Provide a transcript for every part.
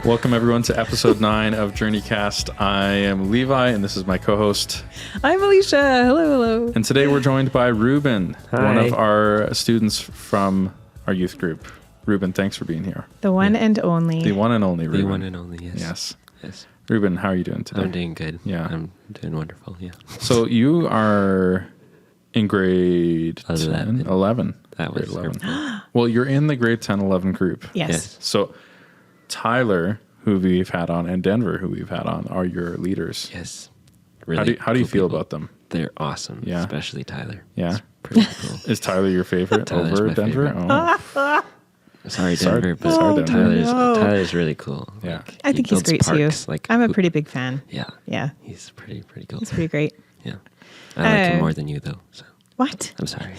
Welcome everyone to episode 9 of JourneyCast. I am Levi and this is my co-host. I'm Alicia. Hello. And today we're joined by Reuben, Hi. one of our students from our youth group. Reuben, thanks for being here. The one and only. The one and only Reuben. The one and only, yes. Yes. Reuben, how are you doing today? I'm doing good. Yeah. I'm doing wonderful, yeah. So you are in grade 11. 11. That was grade 11. Well, you're in the grade 10-11 group. Yes. So Tyler, who we've had on, and Denver, who we've had on, are your leaders. Yes. Really How do you cool feel people. about them? They're awesome, Yeah. especially Tyler. Yeah. It's pretty cool. Is Tyler your favorite Tyler's over my Denver? favorite. Oh. Sorry, Sorry- Denver, but sorry, Denver. Tyler's really cool. Yeah. I think he's builds great too. parks, like, I'm a pretty big fan. Yeah. Yeah. He's pretty cool. He's pretty great. Yeah. I like him Uh, more than you, though, so What? I'm sorry.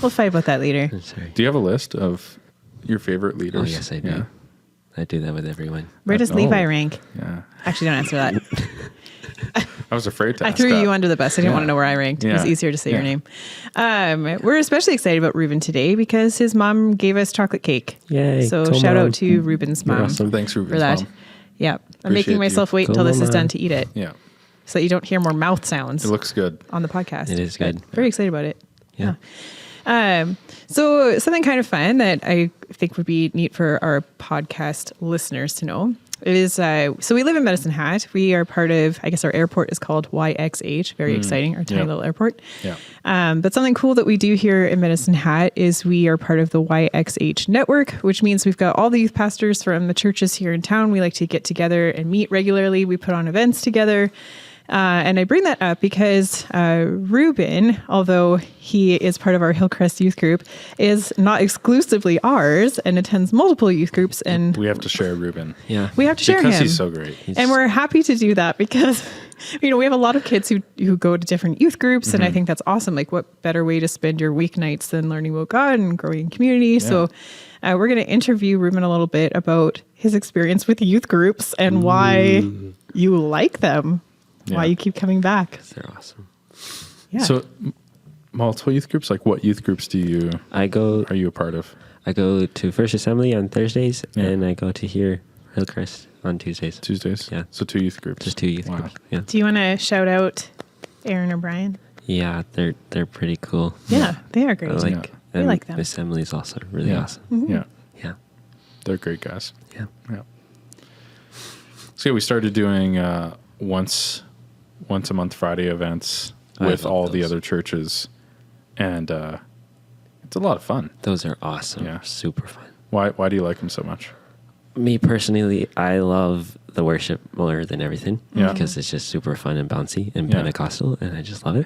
We'll fight about that later. I'm sorry. Do you have a list of your favorite leaders? Oh, yes, I do. Yeah. I do that with everyone. Where does Oh. Levi rank? Yeah. Actually, don't answer that. I was afraid to I ask threw that. you under the bus. I didn't Yeah. want to know where I ranked. It was Yeah. easier to say your Yeah. name. We're especially excited about Reuben today because his mom gave us chocolate cake. Yay. So Cool shout mom. out to Reuben's You're mom awesome. Thanks, Reuben's for that. mom. Yeah. I'm Appreciate making you. myself wait Cool until this is mama. done to eat it Yeah. so that you don't hear more mouth sounds It looks good. on the podcast. It is good. Very excited about it. Yeah. So something kind of fun that I think would be neat for our podcast listeners to know is, so we live in Medicine Hat. We are part of, I guess our airport is called YXH. Very exciting, our tiny Yeah. little airport. Yeah. But something cool that we do here in Medicine Hat is we are part of the YXH network, which means we've got all the youth pastors from the churches here in town. We like to get together and meet regularly. We put on events together. And I bring that up because Reuben, although he is part of our Hillcrest youth group, is not exclusively ours and attends multiple youth groups. And We have to share Reuben. Yeah. we have to share Because him. he's so great. And we're happy to do that because, we have a lot of kids who go to different youth groups. And I think that's awesome. Like, what better way to spend your weeknights than learning about God and growing in community? So we're going to interview Reuben a little bit about his experience with youth groups and why you like them. Yeah. Why you keep coming back. They're awesome. Yeah. So multiple youth groups, like what youth groups are you I go a part of? to First Assembly on Thursdays, Yeah. and I go to here, Hillcrest, on Tuesdays. Tuesdays? Yeah. So 2 youth groups. Just 2 youth Wow. groups. Yeah. Do you want to shout out Aaron or Brian? Yeah, they're pretty cool. Yeah, they are great. I like, We and like them. Assembly is also really Yeah. awesome. Yeah. Yeah. They're great guys. Yeah. Yeah. So we started doing once a month Friday events I with love all the those. other churches, and it's a lot of fun. Those are awesome. Yeah. Super fun. Why do you like them so much? Me personally, I love the worship more than everything. Yeah. Because it's just super fun and bouncy and Yeah. Pentecostal, and I just love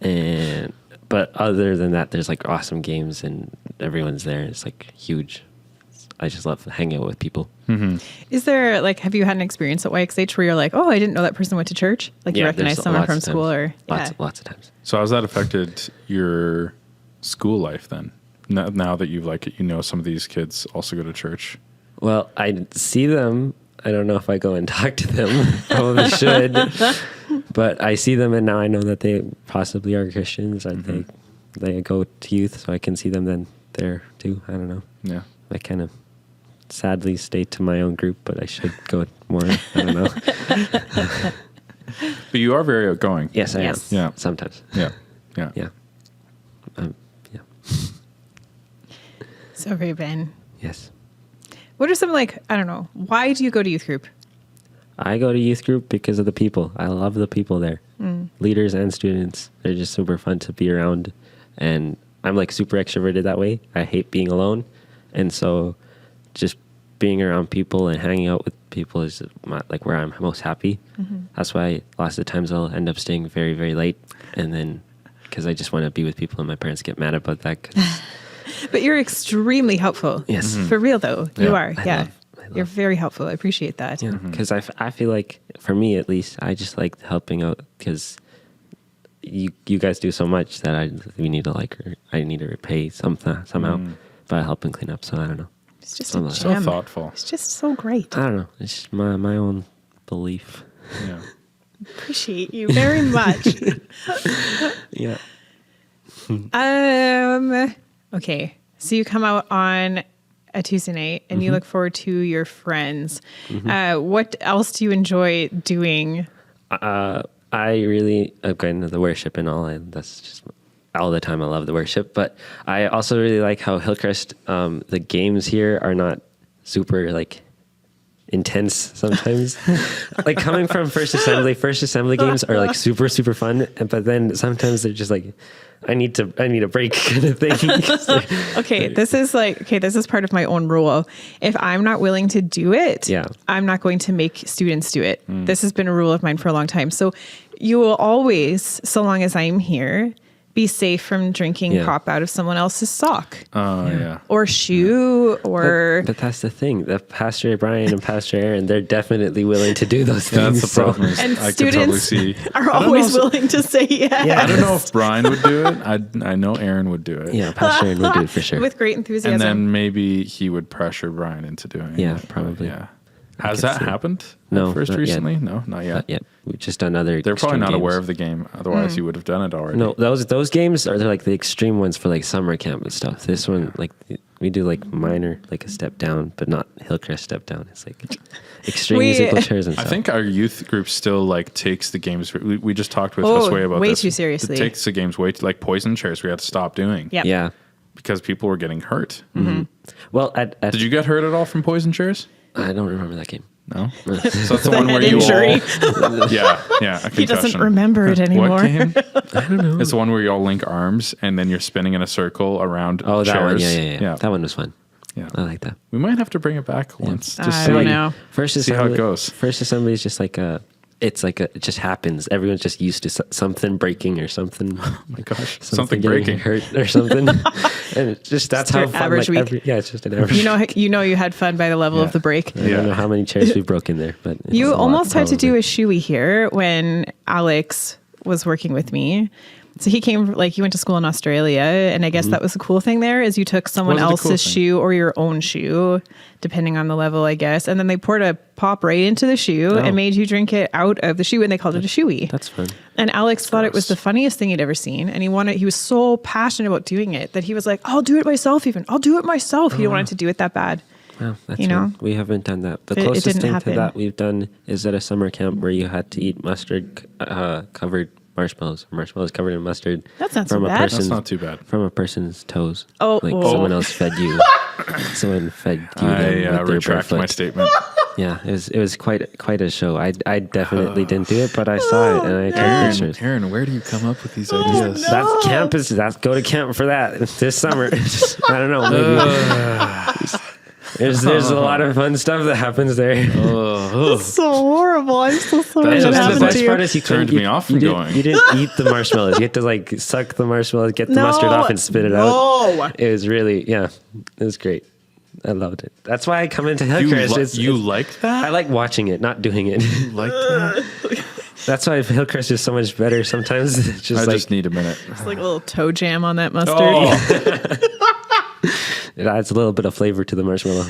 it. But other than that, there's like awesome games and everyone's there. It's like huge. I just love hanging out with people. Is there, have you had an experience at YXH where you're like, oh, I didn't know that person went to church? Like, you Yeah, recognize there's someone lots from of school times. or... Lots of times. So how's that affected your school life then? Now that you've some of these kids also go to church. Well, I see them. I don't know if I go and talk to them. Probably should. But I see them, and now I know that they possibly are Christians, and they go to youth, so I can see them then there too. I don't know. Yeah. I kind of sadly stay to my own group, but I should go more. I don't know. But you are very outgoing. Yes, I Yes. am. Yeah. Sometimes. Yeah. Yeah. Yeah. Yeah. So, Reuben, Yes. what are some, I don't know, why do you go to youth group? I go to youth group because of the people. I love the people there. Leaders and students. They're just super fun to be around. And I'm super extroverted that way. I hate being alone. And so just being around people and hanging out with people is where I'm most happy. That's why lots of times I'll end up staying very, very late. And then because I just want to be with people, and my parents get mad about that. 'Cause But you're extremely helpful. Yes. For real, though. You Yeah. are. I Yeah. love- You're very helpful. I appreciate that. Yeah, because I feel like, for me at least, I just like helping out because you guys do so much that I need to repay somehow by helping clean up. So I don't know. It's just So a So gem. thoughtful. It's just so great. I don't know. It's just my own belief. Yeah. Appreciate you very much. Yeah. Okay. So you come out on a Tuesday night and you look forward to your friends, what else do you enjoy doing? I really have gotten into the worship and all, and that's just all the time. I love the worship, but I also really like how Hillcrest, the games here are not super like intense sometimes. Like coming from First Assembly games are like super fun, but then sometimes they're just like, I need a break kind of thing. This is part of my own rule. If I'm not willing to do it, I'm not going to make students do it. This has been a rule of mine for a long time. So you will always, so long as I'm here, be safe from drinking pop out of someone else's sock. Or shoe or... But that's the thing. The Pastor Brian and Pastor Aaron, they're definitely willing to do those things. That's the problem. And I students can totally see. are always willing to say yes. I don't know if Brian would do it. I know Aaron would do it. Yeah, Pastor Aaron would do it for sure. With great enthusiasm. And then maybe he would pressure Brian into doing it. Yeah, probably. Yeah. Has that happened? No, first not recently? yet. No, not yet. Not yet. We've just done other. They're probably not games. aware of the game. Otherwise, you would have done it already. No, those games are like the extreme ones for like summer camp and stuff. This one, like we do like minor, like a step down, but not Hillcrest step down. It's like extreme musical chairs and stuff. I think our youth group still like takes the games. We just talked with Josue about way this. too seriously. It takes the games way too, like poison chairs. We had to stop doing. Yeah. Because people were getting hurt. Well, did you get hurt at all from poison chairs? I don't remember that game. No. So that's the one where you injury. all. Yeah. A concussion. He doesn't remember it anymore. What game? I don't know. It's the one where you all link arms and then you're spinning in a circle around that chairs. one. Yeah. That one was fun. Yeah. I like that. We might have to bring it back once. I Just don't know. See how it goes. First Assembly is just like it just happens. Everyone's just used to something breaking or something. Oh my gosh. Something breaking. hurt or something. And it's just that's how fun. Average week. It's just an average. You had fun by the level of the break. I don't know how many chairs we've broken there, but you almost had to do a shoey here when Alex was working with me. So he went to school in Australia, and I guess that was the cool thing there is you took someone else's shoe or your own shoe, depending on the level, I guess, and then they poured a pop right into the shoe and made you drink it out of the shoe, and they called it a shoey. That's fun. And Alex thought it was the funniest thing he'd ever seen, and he was so passionate about doing it that he was like, "I'll do it myself. I'll do it myself." He wanted to do it that bad. Wow, that's fun. We haven't done that. The closest thing to that we've done is at a summer camp where you had to eat mustard covered marshmallows covered in mustard. That's not so bad. That's not too bad. From a person's toes. Someone else fed you. Someone fed you. I retract my statement. Yeah, it was quite a show. I definitely didn't do it, but I saw it and I took pictures. Aaron, where do you come up with these ideas? That's go to camp for that this summer. I don't know. Maybe. There's a lot of fun stuff that happens there. That's so horrible. I'm so sorry. That's that just happened the best to you. part is you turned me off from going. You didn't eat the marshmallows. You had to like suck the marshmallows, get the mustard off, and spit it out. It was really, it was great. I loved it. That's why I come into Hillcrest. You liked that? I like watching it, not doing it. You liked that? That's why Hillcrest is so much better sometimes. I just need a minute. It's like a little toe jam on that mustard. It adds a little bit of flavor to the marshmallow.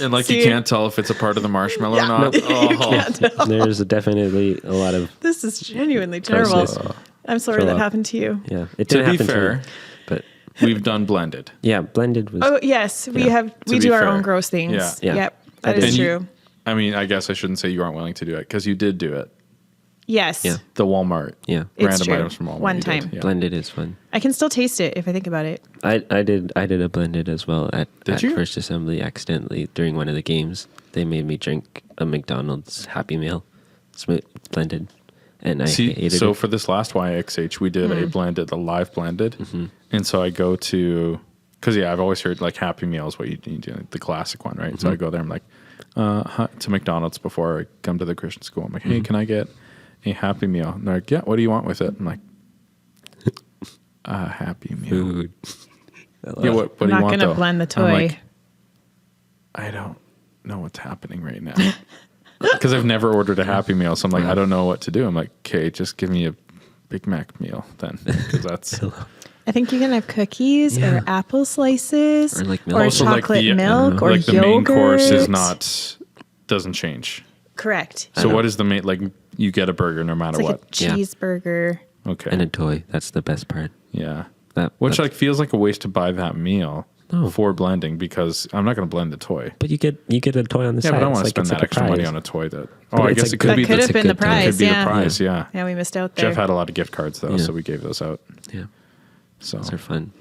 And you can't tell if it's a part of the marshmallow or not. Nope. There's definitely a lot of. This is genuinely terrible. I'm sorry that happened to you. Yeah, it To didn't be happen fair, to me, but we've done blended. yeah, blended was. Oh yes, we be do our fair. own gross things. Yeah. Yep, that is And true. I mean, I guess I shouldn't say you aren't willing to do it because you did do it. Yes. Yeah. The Walmart. Yeah. It's Random true. items from Walmart. One you did. time. Yeah. Blended is fun. I can still taste it if I think about it. I did a blended as well at you? First Assembly accidentally during one of the games. They made me drink a McDonald's Happy Meal, blended, and I ate it. So for this last YXH, we did a blended, the live blended, and so I go to because I've always heard like Happy Meal is what you do, the classic one, right? So I go there, I'm like to McDonald's before I come to the Christian school. I'm like, hey, can I get a Happy Meal? And they're like, yeah. What do you want with it? I'm like, a Happy Meal. Food. Yeah, what do you I'm not want? gonna though? blend the toy. I'm like, I don't know what's happening right now because I've never ordered a Happy Meal, so I'm like, I don't know what to do. I'm like, okay, just give me a Big Mac meal then, because that's. I think you can have cookies or apple slices Or like milk. or Also, chocolate milk or like the yogurt. main course is doesn't change. Correct. So what is the main, like you get a burger no matter It's like what? a cheeseburger. Okay. And a toy. That's the best part. Yeah. That Which like feels like a waste to buy that meal. for blending because I'm not going to blend the toy. But you get a toy on the Yeah, side. but I don't want to It's spend it's that a extra money prize. on a toy that. But I it's guess a it could That be could that's have a been the good thing. prize. Could be Yeah. the prize. Yeah. Yeah, we missed out there. Jeff had a lot of gift cards though, Yeah. so we gave those out. Yeah, So, those are fun.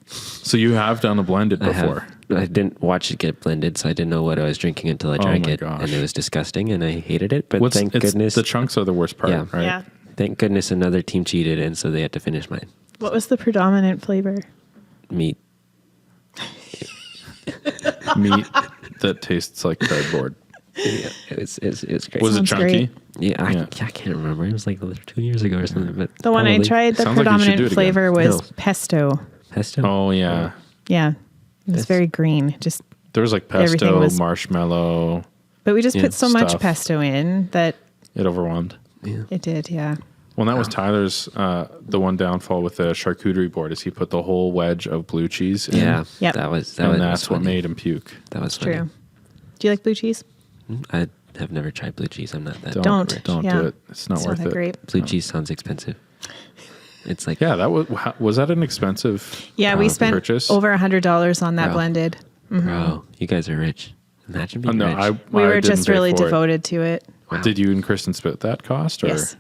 so you have done a blended before. I didn't watch it get blended, so I didn't know what I was drinking until I drank my it, gosh. and it was disgusting, and I hated it. But thank goodness, the chunks are the worst part, Yeah. right? Yeah. thank goodness, another team cheated, and so they had to finish mine. What was the predominant flavor? Meat. Meat that tastes like cardboard. Yeah, it was great. Was it Sounds chunky? great. Yeah, Yeah. I can't remember. It was like 2 years ago or something. But The one I probably. tried, the Sounds like you should do predominant it again. flavor was No. pesto. Pesto. Oh yeah. Yeah. It was That's- very green. Just There was like Everything pesto, was- marshmallow. but we just Yeah, put so much stuff. pesto in that It overwhelmed. Yeah. it did, yeah. Well, that was Tyler's. The one downfall with the charcuterie board is he put the whole wedge of blue cheese in, Yeah. Yep. That was. and was that's what funny. made him puke. That was True. funny. Do you like blue cheese? I have never tried blue cheese. I'm not that. Don't. rich. Don't Yeah. do it. It's not It's worth not that it. great. Blue cheese sounds expensive. It's like Yeah, that was that an expensive? Yeah, we spent purchase? over $100 on that Wow. blended. bro, you guys are rich. Imagine being no, rich. We I were didn't just pay really for it. devoted to it. Wow. Did you and Kristen split that cost? Or? Yes.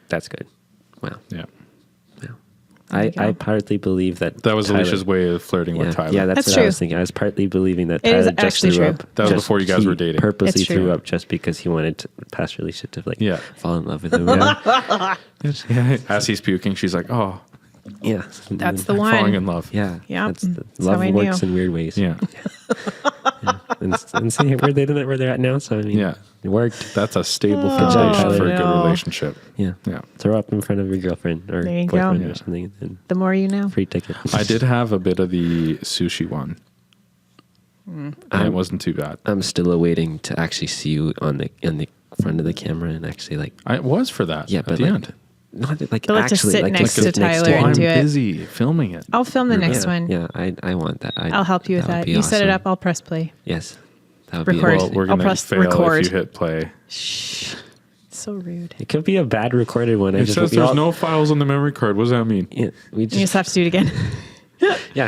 That's good. Wow. Yeah, Yeah. There you go. I partly believe that that was Tyler- Alicia's way of flirting Yeah, with Tyler. yeah, that's That's what true. I was thinking. I was partly believing that It is Tyler just actually threw true. up. That was just- before you guys he were dating. Purposely It's true. threw up just because he wanted to pass Alicia to like Yeah. fall in love with him. Yeah. Yeah. As he's puking, she's like, "Oh, yeah. That's the I'm falling one. in love." Yeah. Yeah. That's That's love how I works knew. in weird ways. Yeah, And see where they're at now. So I mean, Yeah. it worked. that's a stable Oh, foundation for a good no. relationship. Yeah. Yeah. Throw up in front of your girlfriend or There you go. boyfriend Yeah. or something, and The more you know. free ticket. I did have a bit of the sushi one, and it wasn't too bad. I'm still awaiting to actually see you on the front of the camera and actually like I was for that. but at the like, end. not like But like to actually sit like next to sit next Tyler him. and I'm do it. busy filming it. I'll film the next yeah, one. Yeah, I want that. I'll help you with would that. be You set it awesome. up, I'll press play. Yes, that would Record. be. Well, Amazing. we're I'll gonna press fail record. if you hit play. Shh. So rude. It could be a bad recorded one. It says there's no files on the memory card. What does that mean? Yeah, we You just just have to do it again.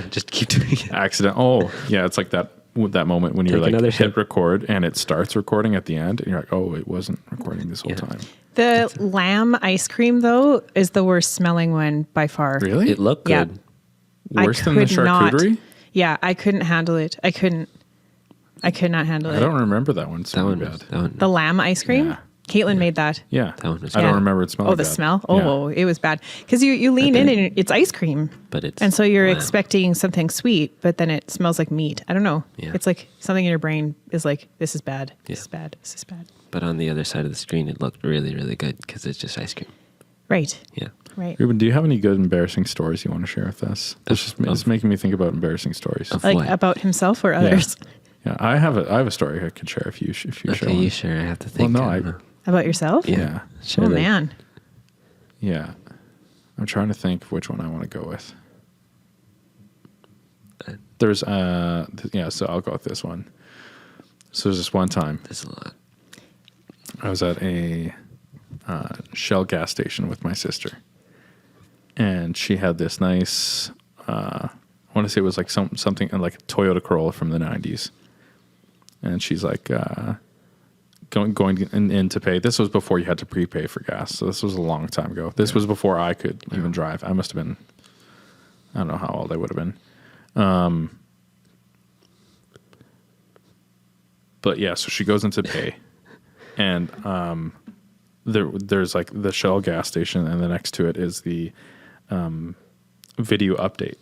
just keep doing it. Accident. Oh, yeah. It's like that moment when you're Take like another hit sip. record and it starts recording at the end, and you're like, oh, it wasn't recording this whole Yeah. time. The lamb ice cream, though, is the worst smelling one by far. Really? It looked Yeah. good. Worse than the could not- charcuterie? Yeah, I couldn't handle it. I could not handle I it. don't remember that one. That So one. bad. That one. The lamb ice cream? Yeah. Caitlin made that. Yeah. That one was I bad. don't remember it smelling Oh, the bad. smell? Yeah. Oh, it was bad. Because you lean in and it's ice cream. But it's And so you're lamb. expecting something sweet, but then it smells like meat. I don't know. Yeah. It's like something in your brain is like, this is bad. This Yeah. is bad. This is bad. But on the other side of the screen, it looked really, really good because it's just ice cream. Right. Yeah. Right. Ruben, do you have any good embarrassing stories you want to share with us? It's Of- making me think about embarrassing stories. Of Like what? about himself or others? Yeah, I have a story I could share if you share Okay, one. you sure? I have to Well, think. no, I don't know. About yourself? Yeah. Sure Oh, then. man. Yeah. I'm trying to think of which one I want to go with. There's so I'll go with this one. So there's this one time There's a lot. I was at a Shell gas station with my sister, and she had this nice I want to say it was like something like a Toyota Corolla from the 90s, and she's like going in to pay. This was before you had to prepay for gas, so this was a long time ago. This was before I could even drive. I must have been, I don't know how old I would have been. But yeah, so she goes in to pay, and there's like the Shell gas station, and the next to it is the video update,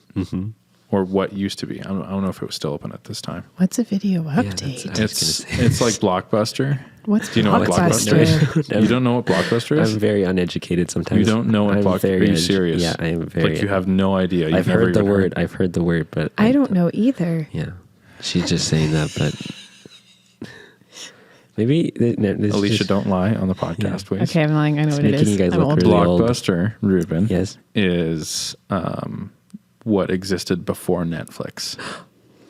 or what used to be. I don't know if it was still open at this time. What's a video that's- update? I was gonna say. It's like Blockbuster. What's Do you know what Blockbuster? Blockbuster is? You don't know what Blockbuster is? I'm very uneducated sometimes. You don't know what I'm Blockbuster? Are very you serious? Yeah, I am very. Like you have no idea. You've I've never heard the even word. I've heard the word, but I don't know either. Yeah, she's just saying that, but maybe this Alicia, just, don't lie on the podcast, please. Okay, I'm lying. I know what it making is. you guys I'm look old. really old. Blockbuster, Reuben, Yes, is what existed before Netflix.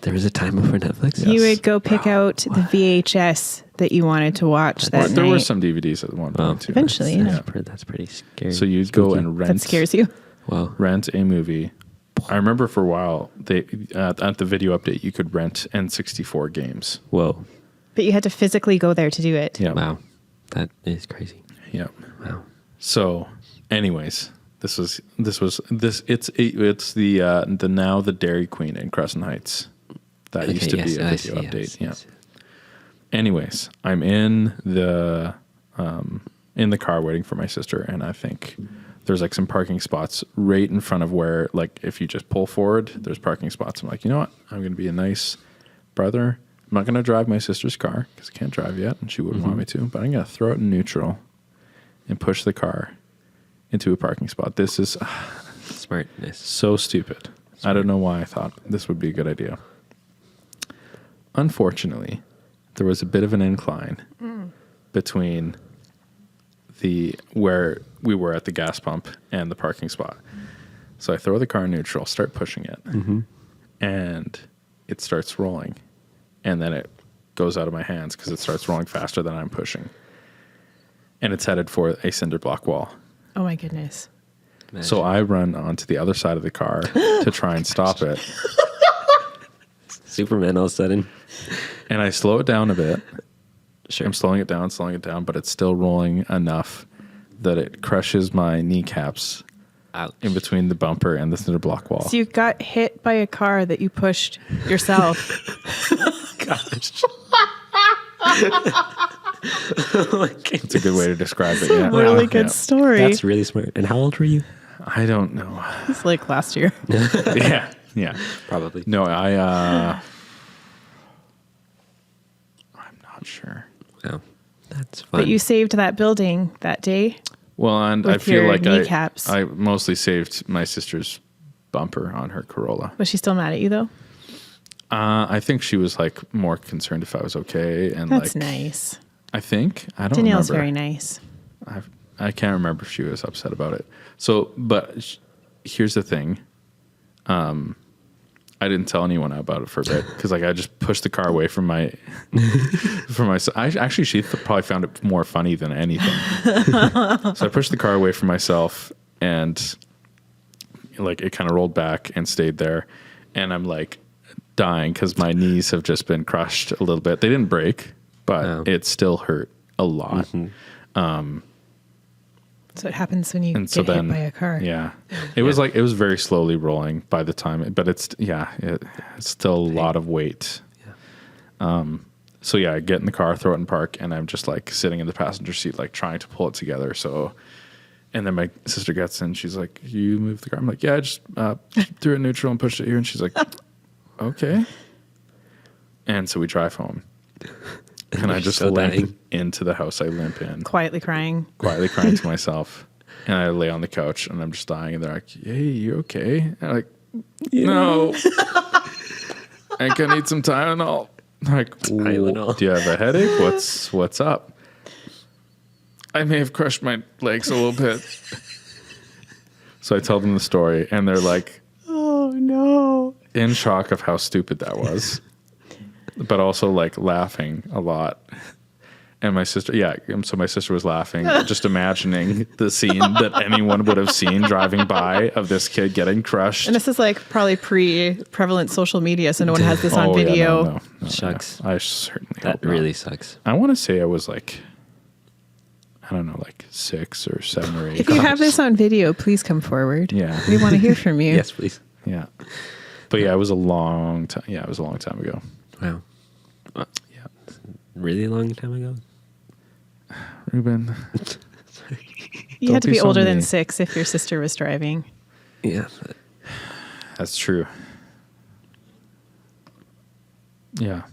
there was a time before Netflix. You would go pick out the VHS that you wanted to watch that There night. were some DVDs at one point too. Eventually, right? yeah. That's pretty scary. So you'd go Spooky. and That scares you. Wow. rent a movie, I remember for a while they at the video update you could rent N64 games. Whoa. But you had to physically go there to do it. Yeah. Wow. That is crazy. Yeah. Wow. So, anyways, it's the now the Dairy Queen in Crescent Heights. That used to be a video update. Yes. Anyways, I'm in the car waiting for my sister, and I think there's like some parking spots right in front of where, like, if you just pull forward, there's parking spots. I'm like, you know what? I'm going to be a nice brother. I'm not going to drive my sister's car because I can't drive yet, and she wouldn't want me to. But I'm going to throw it in neutral and push the car into a parking spot. This is Smartness. so stupid. I don't know why I thought this would be a good idea. Unfortunately, there was a bit of an incline between where we were at the gas pump and the parking spot. So I throw the car in neutral, start pushing it, and it starts rolling. And then it goes out of my hands because it starts rolling faster than I'm pushing. And it's headed for a cinder block wall. Oh my goodness. Imagine. So I run onto the other side of the car to try and stop it. Superman all of a sudden. And I slow it down a bit. Sure. I'm slowing it down, but it's still rolling enough that it crushes my kneecaps Ouch. in between the bumper and the cinder block wall. So you got hit by a car that you pushed yourself. Gosh. It's a good way to describe it. Yeah. Really good Yeah. story. That's really smart. And how old were you? I don't know. It's like last year. Yeah. Probably. No, I'm not sure. Wow. That's fun. But you saved that building that day. Well, and I With feel your like kneecaps. I mostly saved my sister's bumper on her Corolla. Was she still mad at you though? I think she was like more concerned if I was okay, and That's like nice. I think I don't Danielle's remember. very nice. I can't remember if she was upset about it. So, but here's the thing. I didn't tell anyone about it for a bit because like I just pushed the car away from my she probably found it more funny than anything. So I pushed the car away from myself and like it kind of rolled back and stayed there, and I'm like dying because my knees have just been crushed a little bit. They didn't break, but it still hurt a lot. So it happens when you And get so then, hit by a car. yeah, it was like, it was very slowly rolling by the time, but it's still a lot of weight. So yeah, I get in the car, throw it in park, and I'm just like sitting in the passenger seat, like trying to pull it together. So, and then my sister gets in, she's like, you move the car? I'm like, yeah, I just threw it in neutral and pushed it here. And she's like, okay. And so we drive home. And I just limp into the house. I limp in. Quietly crying To myself. And I lay on the couch and I'm just dying. And they're like, hey, you okay? And I'm like, no. I can need some Tylenol. I'm like, Tylenol. Do you have a headache? What's up? I may have crushed my legs a little bit. So I tell them the story and they're like, Oh no. in shock of how stupid that was. But also like laughing a lot. And my sister, so my sister was laughing, just imagining the scene that anyone would have seen driving by of this kid getting crushed. And this is like probably pre-prevalent social media, so no one has this on video. No, Shucks. I certainly That hope not. really sucks. I want to say I was like, I don't know, like 6 or 7 or 8. If you have this on video, please come forward. Yeah. We want to hear from you. Yes, please. Yeah. But yeah, it was a long time. Yeah, it was a long time ago. Wow. Yeah. Really long time ago? Reuben. You Don't had to be be so older than mean. 6 if your sister was driving. Yeah. That's true. Yeah.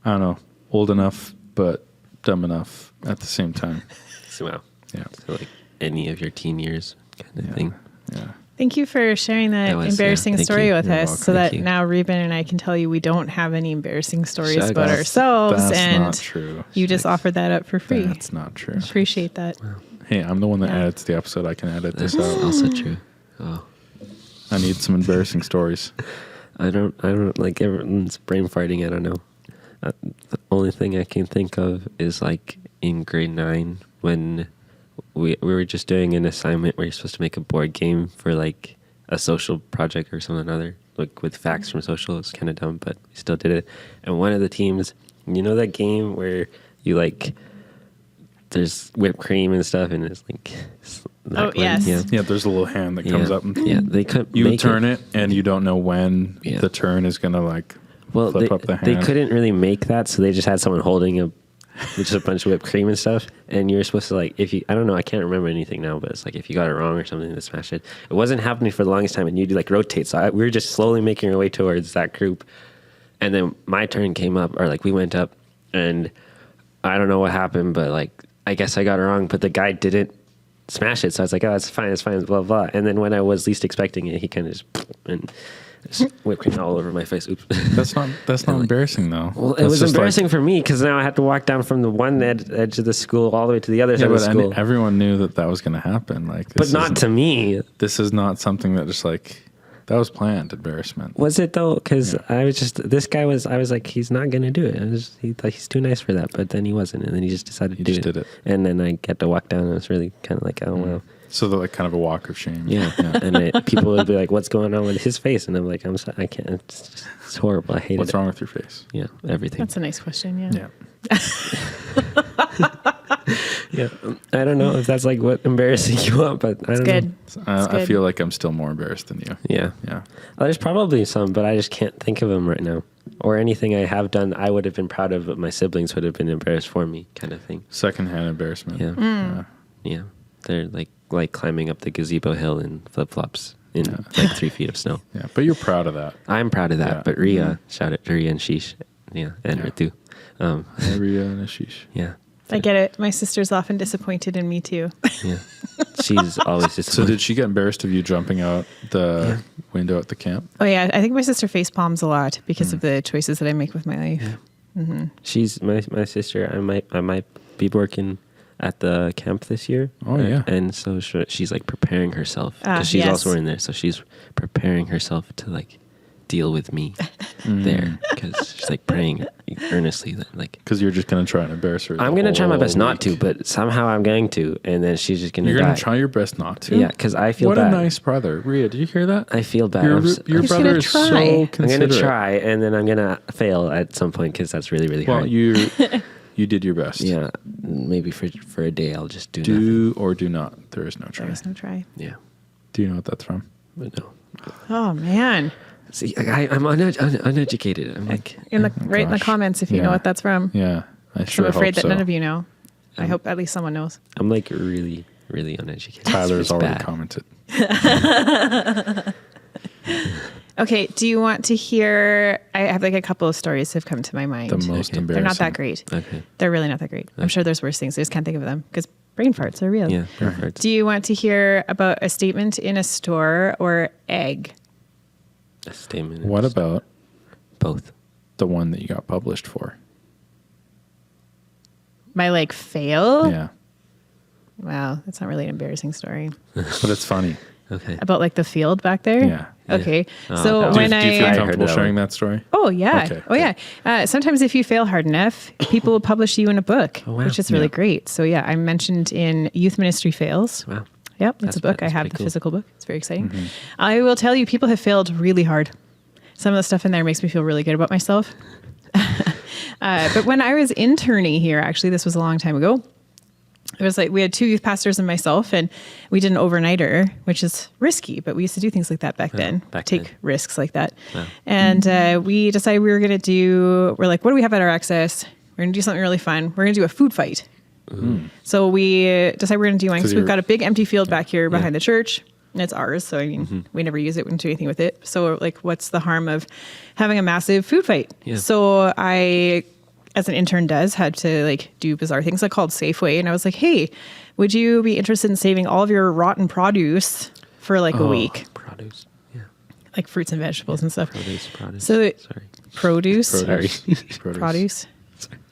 I don't know. Old enough, but dumb enough at the same time. So, wow. Yeah. So, like, any of your teen years kind of thing. Yeah. Thank you for sharing that That was- embarrassing thank story you. with You're us welcome. so that Thank you. now Reuben and I can tell you we don't have any embarrassing stories Shucks. about ourselves. That's And not true. you just Shucks. offered that up for free. That's not true. Appreciate that. Hey, I'm the one that Yeah. edits the episode. I can edit this That's out. also true. Oh. I need some embarrassing stories. I don't like everyone's brain farting. I don't know. The only thing I can think of is like in grade 9 when we were just doing an assignment where you're supposed to make a board game for like a social project or something or another, like with facts from social. It's kind of dumb, but we still did it. And one of the teams, you know that game where you like, there's whipped cream and stuff, and it's like, yes. Yeah, there's a little hand that comes up. And they couldn't. You turn it, and you don't know when the turn is gonna like flip up the hand. They couldn't really make that, so they just had someone holding just a bunch of whipped cream and stuff. And you're supposed to like, if you, I don't know, I can't remember anything now, but it's like if you got it wrong or something, to smash it. It wasn't happening for the longest time, and you'd like rotate. So we were just slowly making our way towards that group, and then my turn came up, or like we went up, and I don't know what happened, but like I guess I got it wrong, but the guy didn't smash it. So I was like, oh, it's fine, blah, blah. And then when I was least expecting it, he kind of just whipped cream all over my face. Oops. That's not embarrassing though. Well, it was embarrassing for me because now I had to walk down from the one edge of the school all the way to the other side of the school. Everyone knew that was going to happen. Like, but not to me. This is not something that just like, that was planned embarrassment. Was it though? Because I was just, I was like, he's not going to do it. He thought he's too nice for that, but then he wasn't. And then he just decided to do it. Did it. And then I get to walk down, and it's really kind of like, oh, wow. So they're like kind of a walk of shame. Yeah. And people would be like, what's going on with his face? And I'm like, I'm sorry, I can't. It's horrible. I hate it. What's wrong with your face? Yeah, everything. That's a nice question. Yeah. Yeah. I don't know if that's like what embarrassing you want, but I don't know. I feel like I'm still more embarrassed than you. Yeah. Yeah. Well, there's probably some, but I just can't think of them right now. Or anything I have done I would have been proud of, but my siblings would have been embarrassed for me, kind of thing. Secondhand embarrassment. Yeah. Yeah. They're like climbing up the gazebo hill in flip-flops in like 3 feet of snow. Yeah. But you're proud of that. I'm proud of that. But Rhea, shout out to Rhea and Sheesh. Yeah. And Ritu. Rhea and Ashish. Yeah. I get it. My sister's often disappointed in me too. Yeah. She's always disappointed. So did she get embarrassed of you jumping out the window at the camp? Oh yeah. I think my sister face palms a lot because of the choices that I make with my life. Yeah. Mm-hmm. She's my sister. I might be working at the camp this year. Oh yeah. And so she's like preparing herself because she's also in there. So she's preparing herself to like deal with me there because she's like praying earnestly that like, because you're just going to try and embarrass her. I'm going to try my best not to, but somehow I'm going to, and then she's just going to die. You're going to try your best not to? Yeah, because I feel bad. bad. What a nice brother. Rhea, did you hear that? I feel bad. Your brother is so considerate. I'm going to try, and then I'm going to fail at some point because that's really, really hard. Well, you did your best. Yeah, maybe for a day I'll just do nothing. Or do not. There is no try. There is no try. Yeah. Do you know what that's from? But no. Oh man. See, I'm uneducated. I'm like in the comments if you know what that's from. Yeah, I'm afraid that none of you know. I hope at least someone knows. I'm like really, really uneducated. Tyler's already commented. Okay, do you want to hear? I have like a couple of stories that have come to my mind. The most embarrassing. They're not that great. Okay. They're really not that great. I'm sure there's worse things. I just can't think of them because brain farts are real. Yeah, brain farts. Do you want to hear about a statement in a store or egg? A statement. What about both? The one that you got published for? My like fail? Yeah. Wow, that's not really an embarrassing story. But it's funny. Okay. About like the field back there? Yeah. Okay. Yeah. So Do when you feel I comfortable sharing that story? Oh yeah. Okay, Oh yeah. Sometimes if you fail hard enough, people will publish you in a book, wow. which is really great. So yeah, I'm mentioned in Youth Ministry Fails. Wow. Yep, it's a book. I have the cool. physical book. It's very exciting. I will tell you, people have failed really hard. Some of the stuff in there makes me feel really good about myself. But when I was interning here, actually, this was a long time ago. It was like we had 2 youth pastors and myself, and we did an overnighter, which is risky, but we used to do things like that back then. Take risks like that. Wow. And we decided we were going to we're like, what do we have at our access? We're going to do something really fun. We're going to do a food fight. So we decided we're going to do one because we've got a big empty field back here behind the church. And it's ours, so I mean, we never use it, we didn't do anything with it. So like, what's the harm of having a massive food fight? Yeah. So I, as an intern does, had to like do bizarre things. I called Safeway and I was like, hey, would you be interested in saving all of your rotten produce for like a week? Produce, yeah. Like fruits and vegetables and stuff. Produce. So Sorry. Produce. Produce.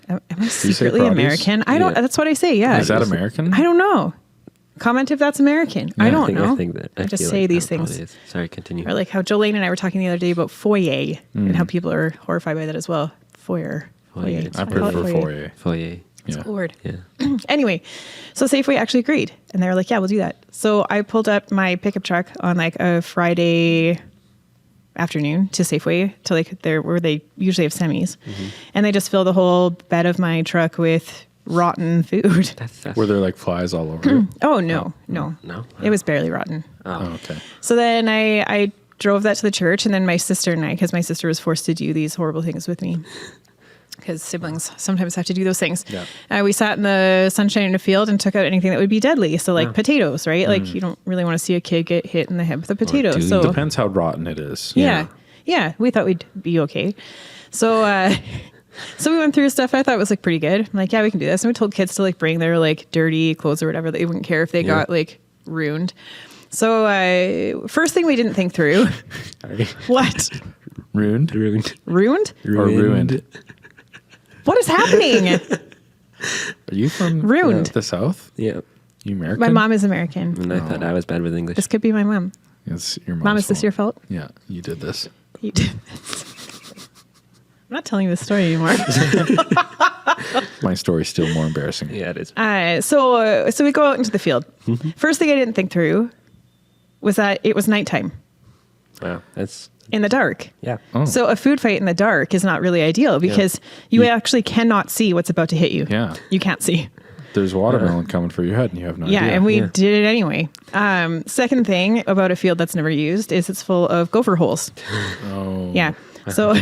Am I secretly American? I don't, that's what I say, yeah. Is that American? I don't know. Comment if that's American. Yeah, I don't know. I think that. I just say these things. Sorry, continue. Or like how Jolene and I were talking the other day about foyer and how people are horrified by that as well. Foyer. I prefer foyer. Foyer. Yeah. Lord. Yeah. Anyway, so Safeway actually agreed, and they were like, "Yeah, we'll do that." So I pulled up my pickup truck on like a Friday afternoon to Safeway to like there where they usually have semis, and they just fill the whole bed of my truck with rotten food. That's Were there like flies all over it? Oh no, no, No? it was barely rotten. Oh, okay. So then I drove that to the church, and then my sister and I, because my sister was forced to do these horrible things with me, because siblings sometimes have to do those things. Yeah. We sat in the sunshine in a field and took out anything that would be deadly. So like potatoes, right? Like you don't really want to see a kid get hit in the head with a potato. do So Depends how rotten it is. yeah, we thought we'd be okay. So so we went through stuff I thought was like pretty good. I'm like, yeah, we can do this. And we told kids to like bring their like dirty clothes or whatever. They wouldn't care if they got like ruined. So first thing we didn't think through. What? Ruined? Ruined. Ruined? Or ruined? What is happening? Are you from Ruined. The South? Yeah. You American? My mom is American. And I thought I was bad with English. This could be my mom. It's your mom's Mom, is this fault. your fault? Yeah, you did this. You did. I'm not telling you this story anymore. My story's still more embarrassing. Yeah, it is. So we go out into the field. First thing I didn't think through was that it was nighttime Wow. That's, in the dark. yeah. Oh. So a food fight in the dark is not really ideal because you actually cannot see what's about to hit you. Yeah. You can't see. There's watermelon coming for your head and you have no Yeah, idea. and we did it anyway. Second thing about a field that's never used is it's full of gopher holes. Oh. Yeah. So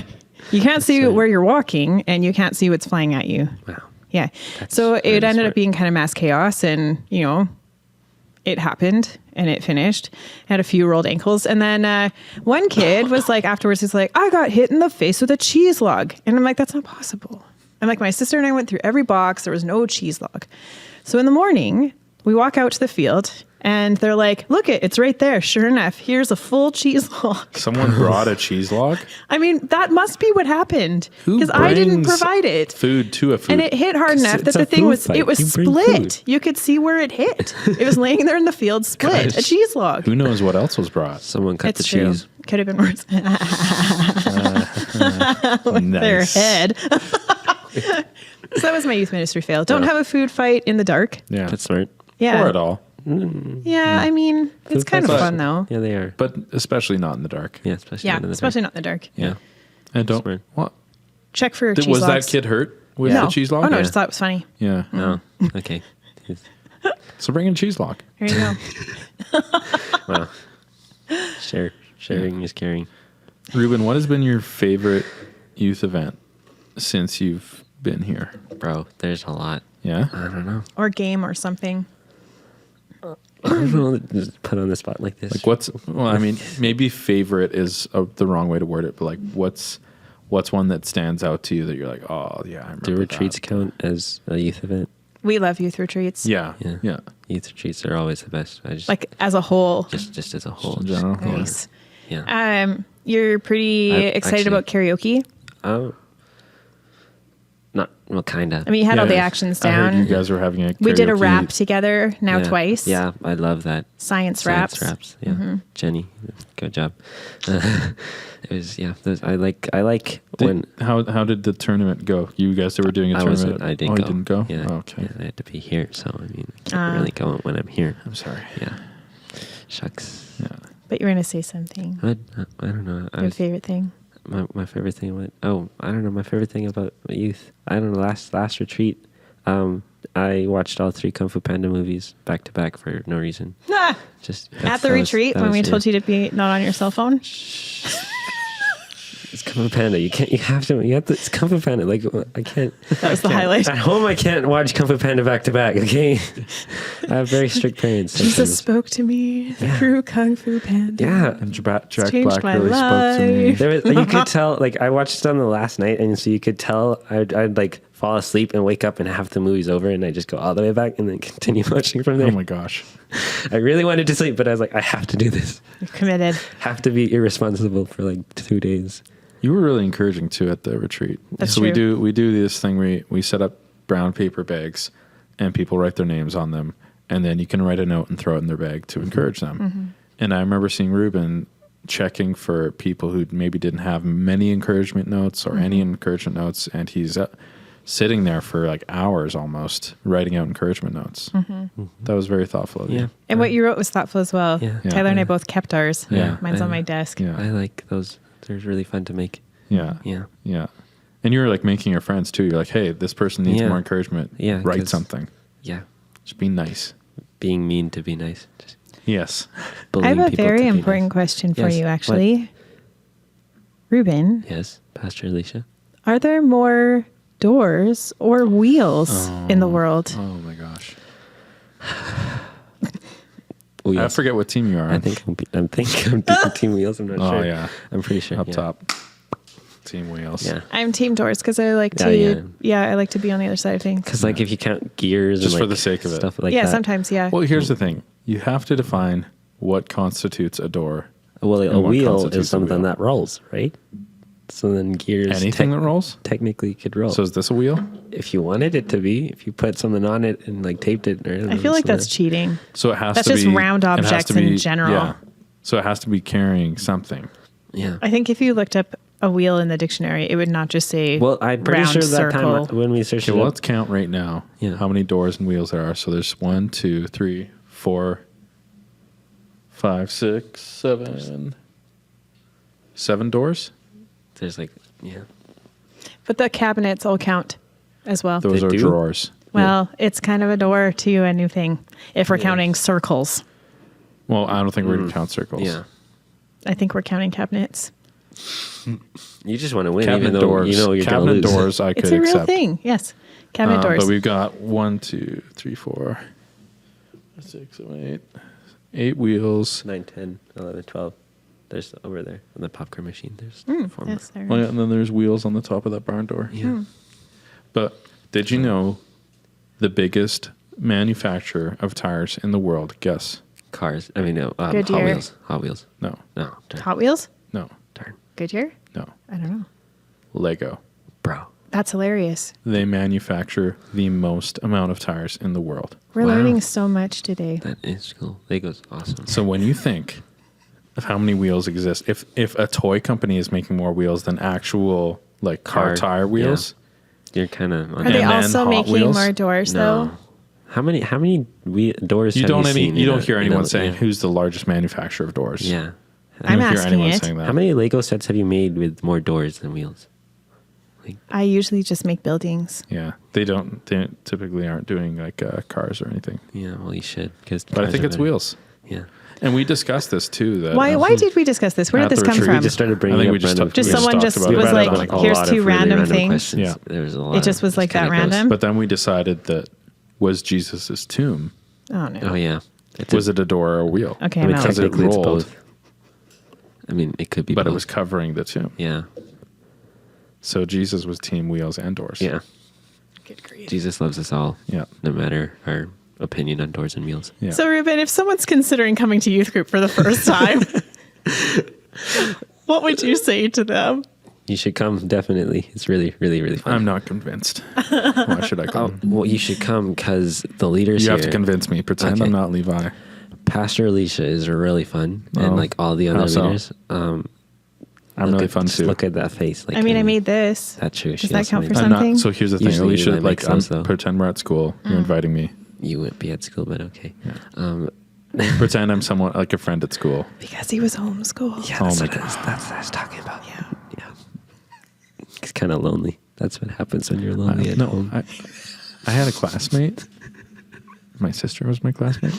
you can't see where you're walking and you can't see what's flying at you. Wow. Yeah. That's So it really ended smart. up being kind of mass chaos, and, you know, it happened and it finished. Had a few rolled ankles. And then one kid was like, afterwards, he's like, I got hit in the face with a cheese log. And I'm like, that's not possible. And like my sister and I went through every box. There was no cheese log. So in the morning, we walk out to the field and they're like, look, it's right there. Sure enough, here's a full cheese log. Someone brought a cheese log? I mean, that must be what happened Who because I didn't brings provide it. Food to a food. And it hit hard enough that it's the a thing food was, fight. it was You bring split. food. You could see where it hit. It was laying there in the field, split. Gosh. A cheese log. Who knows what else was brought? Someone cut It's the true. cheese. Could have been worse. Their Nice. head. So that was my youth ministry fail. Don't have a food fight in the dark. Yeah. That's smart. Yeah. Or at all. Yeah, I mean, it's Food kind of fights- fun though. Yeah, they are. But especially not in the dark. Yeah, especially Yeah, not in the especially dark. not in the dark. Yeah. And don't. Smart. What? Check for cheese Was logs. that kid hurt with No. the cheese log? Oh no, I Or- just thought it was funny. Yeah. Oh, okay. So bring in cheese log. There you go. Wow. Sharing is caring. Reuben, what has been your favorite youth event since you've been here? Bro, there's a lot. Yeah. I don't know. Or game or something. I don't know. Just put on the spot like this. Like what's? Well, I mean, maybe favorite is the wrong way to word it, but like what's one that stands out to you that you're like, oh yeah, I remember Do retreats that. count as a youth event? We love youth retreats. Yeah. Yeah. Yeah. Youth retreats are always the best. I just Like as a whole. just as a whole. in general. Yeah. Nice. Yeah. You're pretty excited actually- about karaoke. Oh. Not well, kinda. I mean, you had all the Yeah, actions I heard down. you guys were having a We did a karaoke- rap together now Yeah. twice. Yeah, I love that. Science raps. Yeah, Jenny, good job. It was I like when How did the tournament go? You guys that were doing a I tournament. I didn't oh, go. You didn't go. Yeah, Oh, okay. yeah, I had to be here, so I mean, I can't really go when I'm here. I'm sorry. Yeah, shucks. Yeah. But you're going to say something. I don't know. Your favorite thing. My favorite thing went. Oh, I don't know. My favorite thing about my youth. I don't know. Last retreat, I watched all 3 Kung Fu Panda movies back to back for no reason. Ah, Just at the retreat when we told you to be not on your cell phone. It's Kung Fu Panda. You have to. It's Kung Fu Panda. Like I can't. That was the highlight. At home, I can't watch Kung Fu Panda back to back. Okay, I have very strict parents. Jesus spoke to me through Kung Fu Panda. Yeah, And Jack changed Black my really spoke to me. life. there was, you could tell. Like I watched it on the last night, and so you could tell. I'd like fall asleep and wake up, and half the movie's over, and I just go all the way back, and then continue watching from there. Oh my gosh. I really wanted to sleep, but I was like, I have to do this. You're committed. Have to be irresponsible for like 2 days. You were really encouraging too at the retreat. That's so true. we do this thing. We set up brown paper bags, and people write their names on them, and then you can write a note and throw it in their bag to encourage them. And I remember seeing Reuben checking for people who maybe didn't have many encouragement notes or any encouragement notes, and he's sitting there for like hours almost writing out encouragement notes. That was very thoughtful of you. And what you wrote was thoughtful as well. Yeah. Tyler and I both kept ours. Yeah. Mine's on my desk. Yeah. I like those. They're really fun to make. Yeah. Yeah. And you were like making your friends too. You're like, hey, this person needs Yeah. more encouragement. Yeah, Write 'cause- something. Yeah. Just be nice. Being mean to be nice. Just Yes. I have bullying a people very to be important nice. question for Yes. you, What? actually. Reuben, Yes, Pastor Alicia. are there more doors or wheels in the world? Oh my gosh. Wheels. I forget what team you are. I think I'm thinking Team Wheels. I'm not Oh, sure. yeah. I'm pretty sure. Up yeah. top. Team Wheels. Yeah. I'm team doors because I like Oh, to, yeah. I like to be on the other side of things. Because like if you count gears, Just and, for like, the sake of it. stuff like Yeah, that. sometimes, yeah. Well, here's the thing. You have to define what constitutes a door. Well, and a what wheel constitutes is a something wheel. that rolls, right? So then gears. Anything that rolls? technically could roll. So is this a wheel? if you wanted it to be, if you put something on it and like taped it, or I feel like that's cheating. So it has That's to just be round it has to objects be- in general. Yeah. So it has to be carrying something. Yeah. I think if you looked up a wheel in the dictionary, it would not just say Well, I'm pretty round sure that circle. time when we searched Okay, it well, up, let's count right now Yeah. how many doors and wheels there are. So there's 1, 2, 3, 4, 5, 6, 7. 7 doors? there's like, yeah. But the cabinets all count as well. Those They are do? drawers. Well, it's kind of a door to a new thing if we're counting circles. Well, I don't think we're going to count circles. Yeah. I think we're counting cabinets. You just want to win, Cabinet even though doors. you know you're going to Cabinet lose. doors I could It's a real accept. thing. Yes. Cabinet doors. But we've got 1, 2, 3, 4, 6, 7, 8. 8 wheels. 9, 10, 11, 12. There's over there on the popcorn machine. There's 4 more. Yes, there. Oh, yeah, and then there's wheels on the top of that barn door. Yeah. But did you know the biggest manufacturer of tires in the world? Guess. Cars. I mean, no. Hot Goodyear. Wheels. Hot Wheels. No. No. Darn. Hot Wheels? No. Darn. Goodyear? No. I don't know. Lego. Bro. That's hilarious. They manufacture the most amount of tires in the world. We're Wow. learning so much today. That is cool. Lego's awesome. So when you think of how many wheels exist, if a toy company is making more wheels than actual like car tire wheels, You're kind of. Are they And then also Hot making Wheels? more doors, No. though? How many doors you have don't you seen? you in don't a- hear in anyone a- saying yeah. who's the largest manufacturer of doors. Yeah. You I'm don't hear asking anyone it. saying that. How many Lego sets have you made with more doors than wheels? I usually just make buildings. Yeah, they typically aren't doing like cars or anything. Yeah, well, you should. But I think it's wheels. Yeah. And we discussed this too. That Why did we discuss this? Where At did this the come retreat, from? We just started I bringing think up we just random talked- Just we someone talked just about it. was We read like, about here's a lot two of really random things. questions. Yeah. There was a lot. It just was like that random. But then we decided that was Jesus's tomb. Oh, no. Oh yeah. Was it a door or a wheel? Okay, I I'm mean, out. Because it technically it's rolled. both. I mean, it could be But both. it was covering the tomb. Yeah. So Jesus was team wheels and doors. Yeah. Good grief. Jesus loves us all. Yeah. No matter our opinion on doors and wheels. Yeah. So, Reuben, if someone's considering coming to youth group for the first time, what would you say to them? You should come, definitely. It's really, really, really fun. I'm not convinced. Why should I come? Well, you should come because the leaders You here, have to convince me. Pretend Okay. I'm not Levi. Pastor Alicia is really fun, Oh, and like all the how other so? leaders. I'm really fun just too. Look at that face. Like, I mean, I made this. That's true. Does that count for I'm something? not. So here's the thing. Usually Alicia, Levi like, makes those, though. pretend we're at school. You're inviting me. You wouldn't be at school, but okay. Pretend I'm someone like a friend at school. Because he was homeschooled. Yeah, Oh that's my what, God. that's what I was talking about. Yeah. Yeah. It's kind of lonely. That's what happens when you're lonely at No, home. I had a classmate. My sister was my classmate.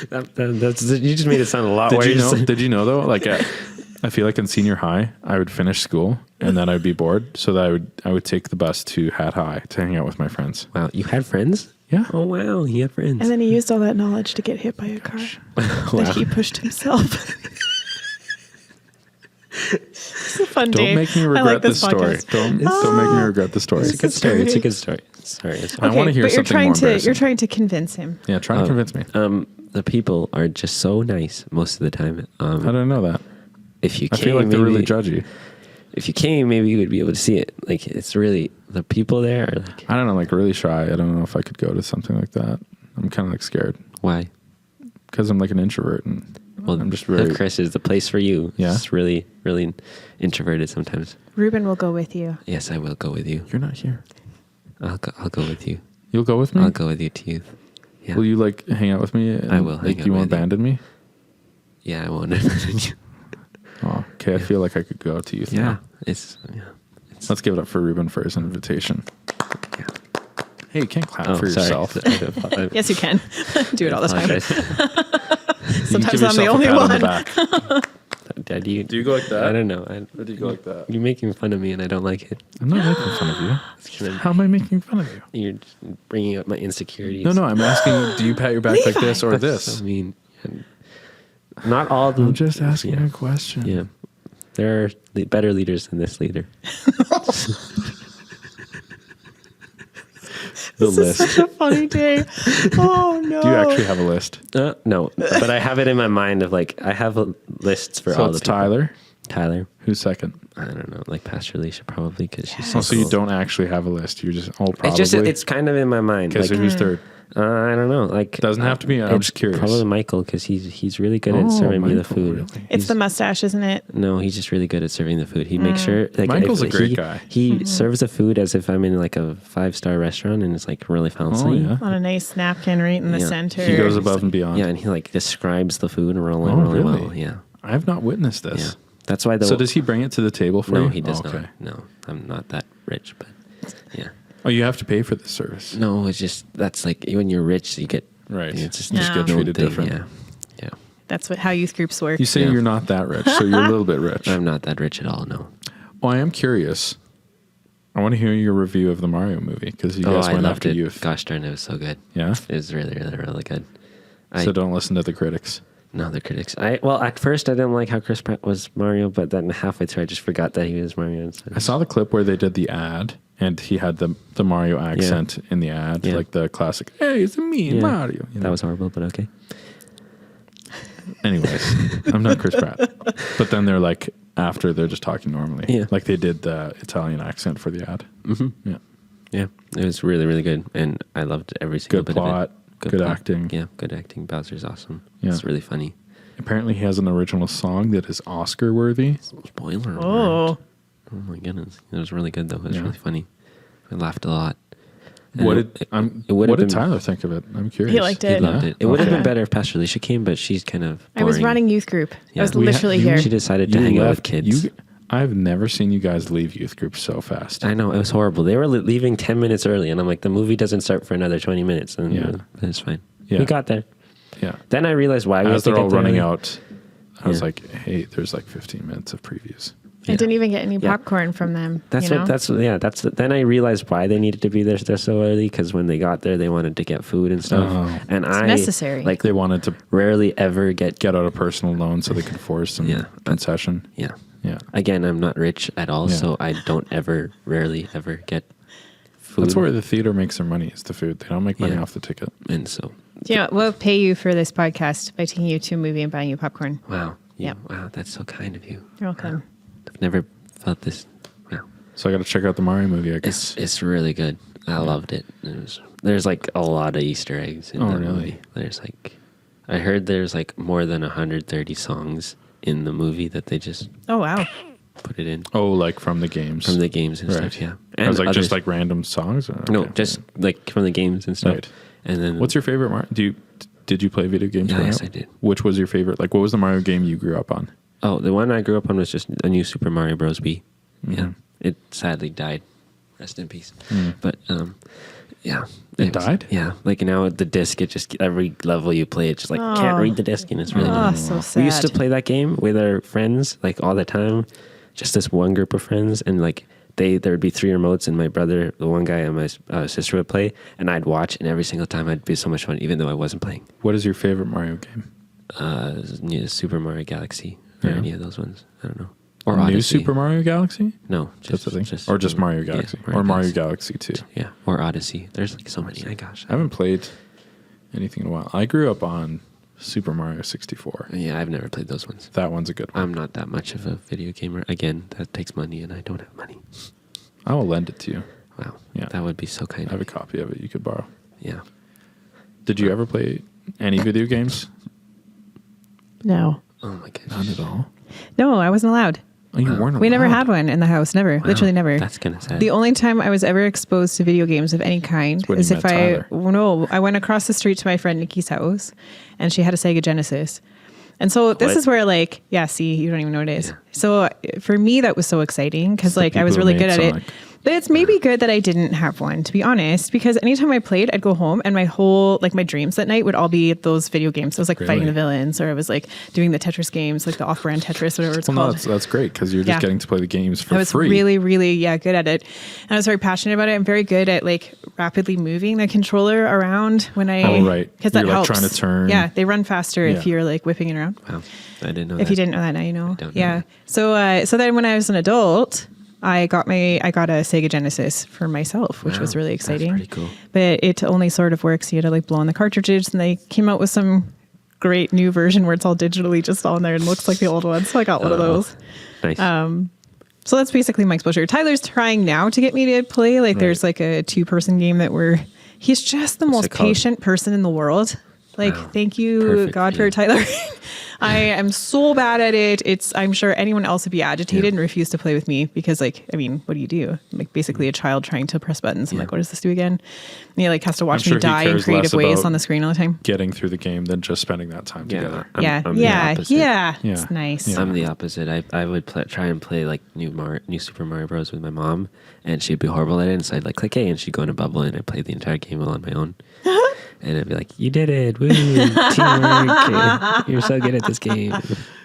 That's, you just made it sound a lot Did you worse. know? Did you know though? Like, I feel like in senior high, I would finish school and then I'd be bored, so that I would take the bus to Hat High to hang out with my friends. Wow, you had friends? Yeah. Oh wow, he had friends. And then he used all that knowledge to get hit by a car that he pushed himself. It's a fun day. Don't make me I regret like this story. podcast. Don't make me regret the story. It's a good story. It's a good story. Sorry. It's I want to hear but something more you're embarrassing. trying to convince him. Yeah, try to convince me. the people are just so nice most of the time. How did I know that? If you I came, feel like they're really maybe- judgy. If you came, maybe you would be able to see it. Like it's really the people there are like, I don't know, like really shy. I don't know if I could go to something like that. I'm kind of like scared why? because I'm like an introvert and Well, I'm just very... Chris is the place for you. Yeah? It's really, really introverted sometimes. Reuben will go with you. Yes, I will go with you. You're not here. I'll go with you. You'll go with me? I'll go with you to youth. Yeah. Will you like hang out with me? I will hang Like, out you won't with you. abandon me? Yeah, I won't abandon you. Oh, okay. I feel like I could go out to youth Yeah, now. it's Let's give it up for Reuben for his invitation. yeah. Hey, you can't clap Oh, for sorry. yourself. Yes, you can. Do it all the time. Sometimes You I'm can the give only yourself a pat on the one. back. Dad, you Do you go like that? I don't know. Or do you go like that? You're making fun of me, and I don't like it. I'm not making fun of you. It's kind of- How am I making fun of you? You're just bringing up my insecurities. No, I'm asking you, do you pat your back like this or That's this? so mean. Not all the. I'm just asking yeah. a question. Yeah, there are better leaders than this leader. The This list. is such a funny day. Oh no. Do you actually have a list? No, but I have it in my mind of like I have lists for So all it's the people. Tyler. Tyler. Who's second? I don't know, like Pastor Alicia probably because she's Oh, so you cool. don't actually have a list. You're just, probably. It's kind of in my mind. Okay, Like, so who's third? I don't know. Like Doesn't have to be. I'm it's just curious. Probably Michael because he's really good at serving me the Michael, food. really? It's the mustache, isn't it? No, he's just really good at serving the food. He makes sure. Like, Michael's if a great he, guy. He serves the food as if I'm in like a 5-star restaurant, and it's like really fancy. Oh, yeah. On a nice napkin right in the Yeah. center. He goes above and beyond. Yeah, and he like describes the food really, Oh, really really? well. Yeah, I've not witnessed this. yeah. That's why the. So does he bring it to the table for you? No, he does Oh, okay. not. No, I'm not that rich, but yeah. Oh, you have to pay for this service. No, it's just that's like when you're rich, you get Right. It's just, Just get your own treated thing, different. Yeah, yeah. That's how youth groups work. You say Yeah. you're not that rich, so you're a little bit rich. I'm not that rich at all. No. Well, I am curious. I want to hear your review of the Mario movie because you guys I went loved after it. youth. Gosh darn, it was so good. Yeah. It was really, really, really good. So don't listen to the critics. No, the critics. Well, at first I didn't like how Chris Pratt was Mario, but then halfway through I just forgot that he was Mario. I saw the clip where they did the ad, and he had the Mario accent in the ad, Yeah. like the classic. Hey, it's me, Yeah. Mario. You know? That was horrible, but okay. Anyways, I'm not Chris Pratt. But then they're like, after they're just talking normally. Yeah. Like they did the Italian accent for the ad. Mm-hmm. Yeah. Yeah, it was really, really good, and I loved every single Good bit plot, of it. good acting. Yeah, good acting. Bowser's awesome. Yeah. It's really funny. Apparently, he has an original song that is Oscar worthy. Spoiler alert. Oh. Oh my goodness. It was really good, though. It was Yeah. really funny. I laughed a lot. And What it did would've what did been- Tyler think of it? I'm curious. He liked He it. loved Yeah? it. It would have Okay. been better if Pastor Alicia came, but she's kind of I was boring. running youth group. Yeah. I was We literally you- here. She decided to hang out with kids. I've never seen you guys leave youth group so fast. I know, it was horrible. They were leaving 10 minutes early, and I'm like, the movie doesn't start for another 20 minutes. And Yeah. it's fine. Yeah. We got there. Yeah. Then I realized why we had As to they're get all there running early. out, I was Yeah. like, hey, there's like 15 minutes of previews. I Yeah. didn't even get any Yeah. popcorn from them. That's you what. know? That's. Then I realized why they needed to be there so early, because when they got there, they wanted to get food and stuff. Oh. And I necessary. Like They wanted to rarely ever get. get out a personal loan so they could afford some Yeah. concession. Yeah. Yeah. Again, I'm not rich at all, Yeah. so I don't rarely ever get food. That's where the theater makes their money, is the food. They don't make money Yeah. off the ticket. And so, You know, we'll pay you for this podcast by taking you to a movie and buying you popcorn. wow. Yep. Wow, that's so kind of you. You're welcome. I've never felt this. Wow. So I got to check out the Mario movie, I guess. It's really good. I loved it. There's like a lot of Easter eggs in Oh, that really? movie. There's like, I heard there's like more than 130 songs in the movie that they just Oh, wow. put it in Oh, like from the games. from the games and Right. stuff. Yeah. I was like, others- just like random songs? Or- no, okay. just like from the games and stuff. Right. And then What's your favorite Mario? Did you play video games? Yeah, growing yes, up? I did. Which was your favorite? Like, what was the Mario game you grew up on? Oh, the one I grew up on was just a new Super Mario Bros. B. Yeah. Mhm. It sadly died. Rest in peace. Mm. But yeah. It was- died? Yeah. Like now the disc, it just every level you play, it just like can't Oh. read the disc, and it's really Oh, annoying. so sad. We used to play that game with our friends like all the time. Just this one group of friends, and like there would be 3 remotes, and my brother, the one guy, and my sister would play, and I'd watch, and every single time I'd be so much fun, even though I wasn't playing. What is your favorite Mario game? Super Mario Galaxy or Yeah. any of those ones. I don't know. Or New Odyssey. Super Mario Galaxy? No, That's the thing. Or just Mario Galaxy. Or Mario Galaxy 2. Yeah, or Odyssey. There's like so many. Gosh. I haven't played anything in a while. I grew up on Super Mario 64. Yeah, I've never played those ones. That one's a good one. I'm not that much of a video gamer. Again, that takes money, and I don't have money. I will lend it to you. Wow. Yeah. That would be so kind I have a of you. copy of it you could borrow. Yeah. Did you ever play any video games? No. Oh my gosh. None at all. No, I wasn't allowed. Oh, you weren't. We never allowed. had one in the house. Never. Wow, Literally never. That's kind of sad. The only time I was ever exposed to video games of any kind when is you if met Tyler. I went across the street to my friend Nikki's house and she had a Sega Genesis. And so this What? is where like, yeah, see, you don't even know what it is. So for me, that was so exciting because the like I was people who really good made at Sonic. it. But it's maybe good that I didn't have one, to be honest, because anytime I played, I'd go home and my whole, like my dreams that night would all be those video games. So it was like fighting Really? the villains, or I was like doing the Tetris games, like the off-brand Tetris, whatever it's Well, no, called. that's great because you're just Yeah. getting to play the games for I was free. really, really, good at it. And I was very passionate about it. I'm very good at like rapidly moving the controller around when I, Oh, right. because that You're, like, helps. trying to turn. Yeah, they run faster Yeah. if you're like whipping it around. Wow. I didn't know If that. you didn't know that, now you know. don't know Yeah. that. So then when I was an adult, I got a Sega Genesis for myself, which Wow, was really that's exciting. pretty cool. But it only sort of works. You had to like blow on the cartridges, and they came out with some great new version where it's all digitally just on there and looks like the old one. So I got one of those. Nice. So that's basically my exposure. Tyler's trying now to get me to play. Like there's like a 2-person game he's just the most it called? patient person in the world. Like, Wow. thank you, Perfect God, for for you. Tyler. I am so bad at it. I'm sure anyone else would be agitated and refuse to play with me because, like, I mean, what do you do? I'm like basically a child trying to press buttons. I'm like, what does this do again? And he like has to watch I'm sure me he die in cares creative less ways about on the screen all the time. Getting through the game than just spending that time together. I'm yeah, the opposite. Yeah. It's nice. Yeah. I'm the opposite. I would try and play like new Super Mario Bros. With my mom, and she'd be horrible at it. And so I'd like click A, and she'd go in a bubble, and I'd play the entire game all on my own. And I'd be like, "You did it! Woo! Teamwork! You're so good at this game."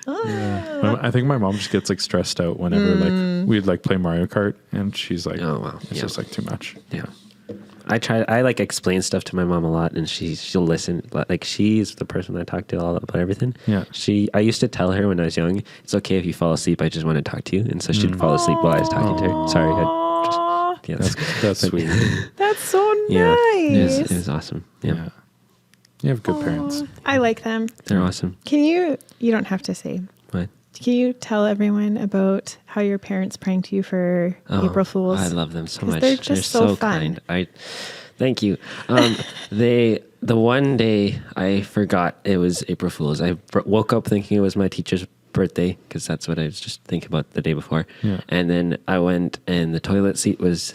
I think my mom just gets like stressed out whenever like we'd like play Mario Kart, and she's like, Oh, wow. it's Yeah. just like too much." Yeah. I like explain stuff to my mom a lot, and she'll listen. Like she's the person I talk to all about everything. Yeah. I used to tell her when I was young, it's okay if you fall asleep. I just want to talk to you, and so she'd fall asleep while I was talking to her. Sorry, That's sweet. That's so yeah. nice. It was awesome. Yeah. Yeah. You have good parents. I like them. They're awesome. Can you don't have to say, What? can you tell everyone about how your parents pranked you for April Fools? I love them so 'Cause much. they're just so fun. kind. Thank you. The one day I forgot it was April Fool's. I woke up thinking it was my teacher's birthday because that's what I was just thinking about the day before. Yeah. And then I went and the toilet seat was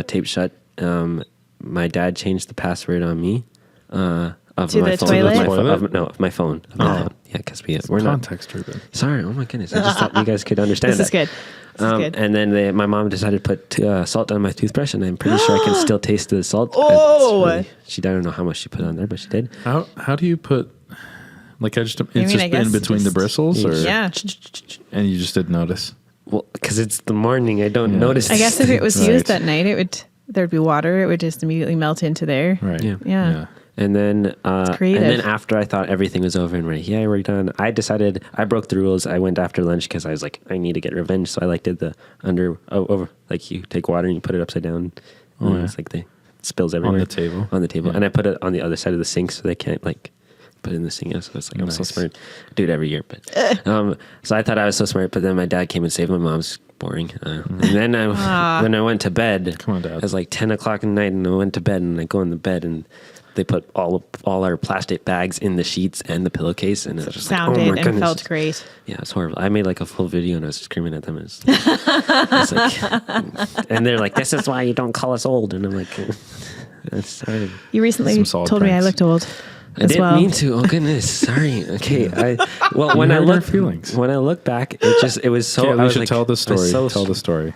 taped shut. My dad changed the password on me. Of To my the phone. toilet? Of my phone. Yeah, because we're not. Context, Reuben. Sorry. Oh my goodness. I just thought you guys could understand This is that. good. This is good. And then my mom decided to put salt on my toothbrush, and I'm pretty sure I can still taste the salt. Oh! I don't know how much she put on there, but she did. How do you put like it's I just guess in between the just- bristles, or Yeah. and you just didn't notice? Well, because it's the morning, I don't notice. I guess if it was Right. used that night, there'd be water. It would just immediately melt into there. Right. Yeah. Yeah. And then, creative. after I thought everything was over and ready, we're done. I decided I broke the rules. I went after lunch because I was like, I need to get revenge. So I did the over, like you take water and you put it upside down. And it's like it spills everywhere On the table. and I put it on the other side of the sink so they can't like put it in the sink. So it's like I'm so Nice. smart. I do it every year, but so I thought I was so smart. But then my dad came and saved my mom's boring. And then when I went to bed, Come on, Dad. it was like 10 o'clock at night, and I went to bed, and I go in the bed, and they put all our plastic bags in the sheets and the pillowcase, and it was just Sounded like, oh my and goodness. felt great. Yeah, it's horrible. I made like a full video, and I was screaming at them. It's like, and they're like, "This is why you don't call us old," and I'm like, "That's sorry." You recently Some solid told me I pranks. looked old. I as didn't well. mean to. Oh goodness, sorry. Okay, when I hurt our look feelings. when I look back, it was so. Okay, I we was should like, tell the I was story. so- Tell the story.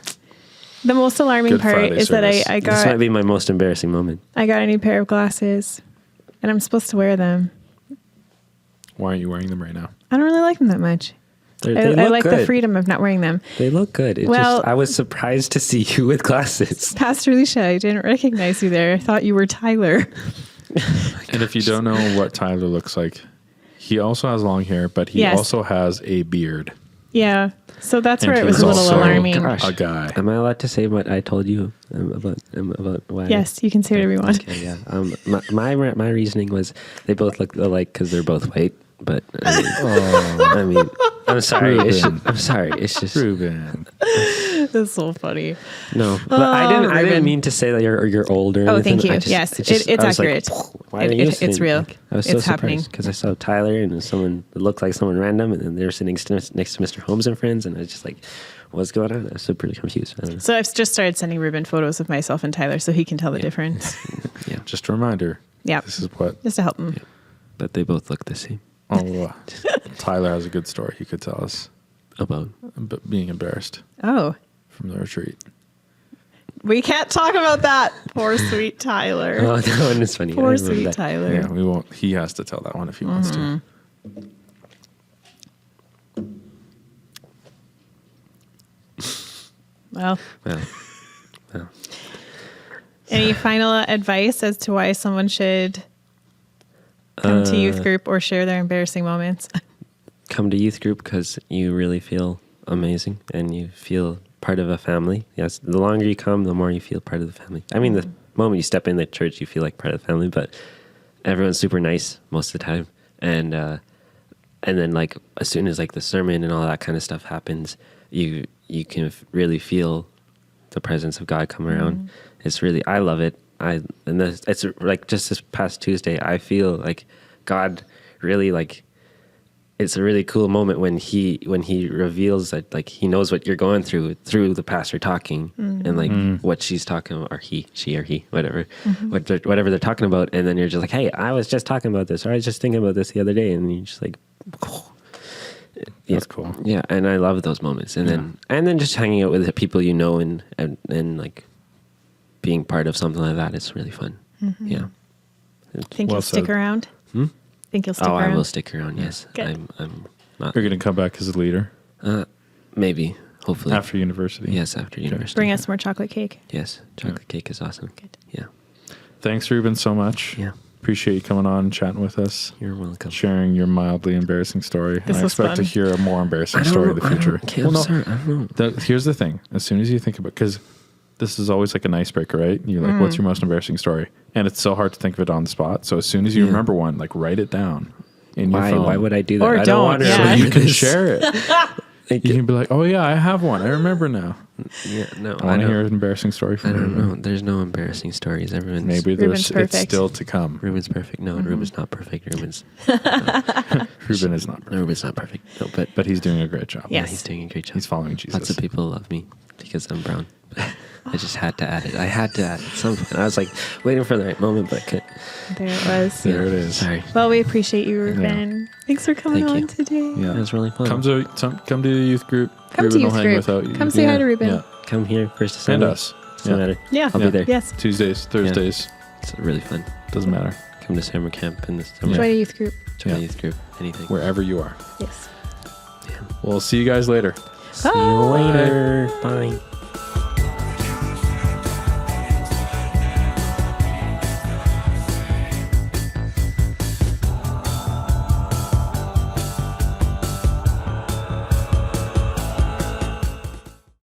The most alarming Good part Friday is that service. I This might got be my most embarrassing moment. a new pair of glasses, and I'm supposed to wear them. Why aren't you wearing them right now? I don't really like them that much. They I look like the good. freedom of not wearing them. They look good. I was surprised to see you with glasses. Pastor Alicia, I didn't recognize you there. I thought you were Tyler. And if you don't know what Tyler looks like, he also has long hair, but he Yes. also has a beard. Yeah. So that's And where it was he's a little also alarming. Gosh. a guy. Am I allowed to say what I told you about why? Yes, you can say whatever you want. Okay, yeah. My reasoning was they both look alike because they're both white. But I mean, I'm sorry. Reuben. I'm sorry. It's just Reuben. That's so funny. No, but I Reuben. didn't mean to say that you're older. Oh, thank you. Yes, it's I was accurate. Why are you It's sitting? real. I was so It's happening. surprised because I saw Tyler and it looked like someone random, and then they were sitting next to Mr. Holmes and friends, and I was just like, what's going on? I was super confused. I don't know. So I've just started sending Reuben photos of myself and Tyler so he can tell the difference. Yeah, Just a reminder. Yeah. This is what. Just to help him. but they both look the same. Oh, Tyler has a good story he could tell us About about being embarrassed Oh, from the retreat. we can't talk about that. Poor sweet Tyler. oh, that one is funny. I Poor remember sweet that. Tyler. Yeah, we won't. He has to tell that one if he wants to. Well, Well, any final advice as to why someone should come to youth group or share their embarrassing moments? come to youth group because you really feel amazing and you feel part of a family. Yes, the longer you come, the more you feel part of the family. I mean, the moment you step in the church, you feel like part of the family, but everyone's super nice most of the time. And then like as soon as like the sermon and all that kind of stuff happens, you can really feel the presence of God come around. It's really, I love it. It's like just this past Tuesday, I feel like God really like, it's a really cool moment when he reveals that like he knows what you're going through the pastor talking and like what she's talking about, or she or he, whatever, whatever they're talking about. And then you're just like, hey, I was just talking about this, or I was just thinking about this the other day. And you're just like, That's cool. yeah. And I love those moments. And then just hanging out with the people you know and like being part of something like that is really fun. Yeah. Think Well you'll stick said. around? Think you'll stick Oh, around? I will stick around. Yes. Good. I'm not. You're going to come back as a leader Maybe. Hopefully. after university. Yes, after university. Bring us more chocolate cake. Yes, chocolate cake is awesome. Good. Yeah, Thanks, Reuben, so much. yeah. Appreciate you coming on and chatting with us, You're welcome. sharing your mildly embarrassing story. This And I was expect to fun. hear a more embarrassing story in the future. Okay, I'm sorry. I don't know. Here's the thing. As soon as you think about, because this is always like an icebreaker, right? You're like, what's your most embarrassing story? And it's so hard to think of it on the spot. So as soon as you remember one, like write it down in your phone. Why would I do that? Or I don't, want to yeah. So remember you can this. share it. You can be like, oh yeah, I have one. I remember now. Yeah, no, I want to don't- hear an embarrassing story I from don't Reuben. know. There's no embarrassing stories. Everyone's Maybe Reuben's there's it's perfect. still to come. Reuben's perfect. No, Reuben's not perfect. Reuben's Reuben is not perfect, Reuben's not perfect. No, but he's doing a great job. Yeah. yeah, he's doing a great job. He's following Jesus. Lots of people love me because I'm brown. I just had to add it. I had to add it at some point. I was like waiting for the right moment, but I couldn't. There it was. There it is. Sorry. Well, we appreciate you, Reuben. Thanks for coming Thank on you. today. Yeah. It was really fun. Come to the youth group. Come Reuben to will youth hang group. without you. Come say hi to Reuben. Yeah. Come here first And December. us. Doesn't Yeah. matter. Yeah. I'll be there. Yes. Tuesdays, Thursdays. It's really fun. Doesn't matter. Come to summer camp in the summer. Join a youth group. Join Yeah. a youth group. Anything. Wherever you are. Yes. Yeah. We'll see you guys later. See you later. Bye.